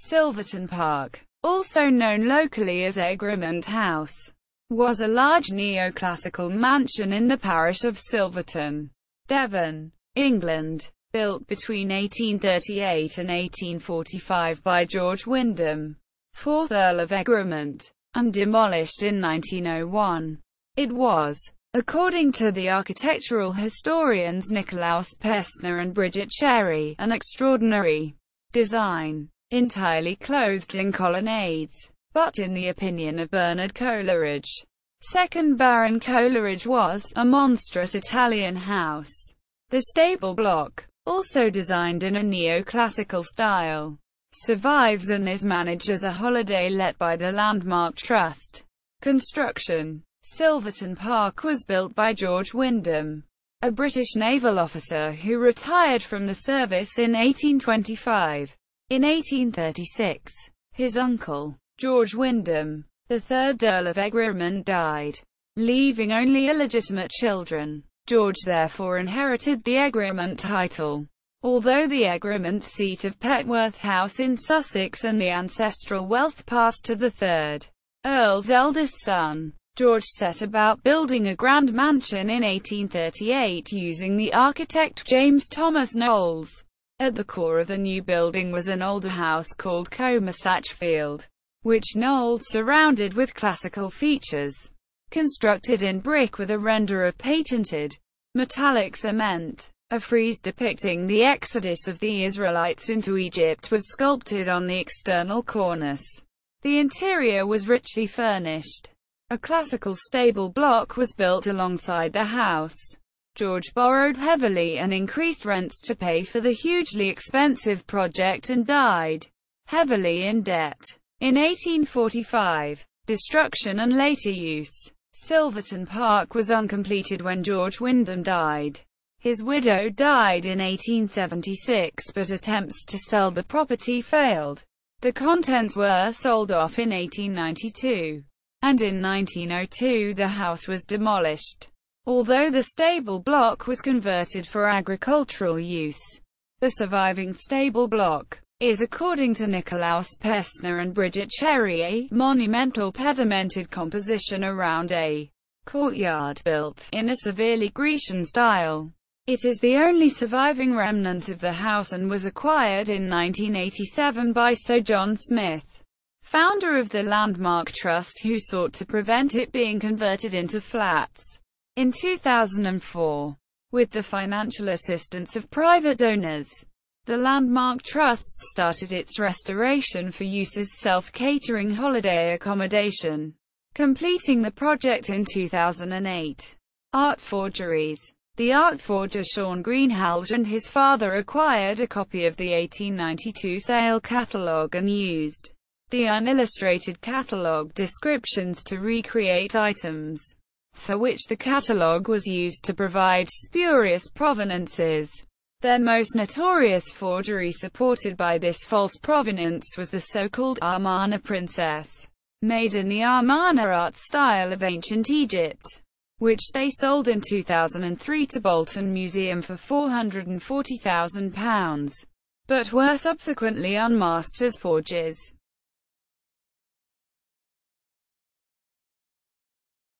Silverton Park, also known locally as Egremont House, was a large neoclassical mansion in the parish of Silverton, Devon, England, built between 1838 and 1845 by George Wyndham, 4th Earl of Egremont, and demolished in 1901. It was, according to the architectural historians Nikolaus Pevsner and Bridget, an extraordinary design, entirely clothed in colonnades. But in the opinion of Bernard Coleridge, 2nd Baron Coleridge, was a monstrous Italian house. The stable block, also designed in a neoclassical style, survives and is managed as a holiday let by the Landmark Trust. Construction. Silverton Park was built by George Wyndham, a British naval officer who retired from the service in 1825. In 1836, his uncle, George Wyndham, the 3rd Earl of Egremont, died, leaving only illegitimate children. George therefore inherited the Egremont title, although the Egremont seat of Petworth House in Sussex and the ancestral wealth passed to the 3rd Earl's eldest son. George set about building a grand mansion in 1838 using the architect James Thomas Knowles. At the core of the new building was an older house called Comer Satchfield, which Knowles surrounded with classical features. Constructed in brick with a render of patented metallic cement, a frieze depicting the exodus of the Israelites into Egypt was sculpted on the external cornice. The interior was richly furnished. A classical stable block was built alongside the house. George borrowed heavily and increased rents to pay for the hugely expensive project and died heavily in debt. In 1845, destruction and later use. Silverton Park was uncompleted when George Wyndham died. His widow died in 1876, but attempts to sell the property failed. The contents were sold off in 1892, and in 1902 the house was demolished, although the stable block was converted for agricultural use. The surviving stable block is, according to Nikolaus Pevsner and Bridget, a monumental pedimented composition around a courtyard built in a severely Grecian style. It is the only surviving remnant of the house and was acquired in 1987 by Sir John Smith, founder of the Landmark Trust, who sought to prevent it being converted into flats. In 2004, with the financial assistance of private donors, the Landmark Trust started its restoration for use as self-catering holiday accommodation, completing the project in 2008. Art Forgeries. The art forger Sean Greenhalgh and his father acquired a copy of the 1892 sale catalogue and used the unillustrated catalogue descriptions to recreate items, for which the catalogue was used to provide spurious provenances. Their most notorious forgery supported by this false provenance was the so-called Amarna princess, made in the Amarna art style of ancient Egypt, which they sold in 2003 to Bolton Museum for £440,000, but were subsequently unmasked as forgeries.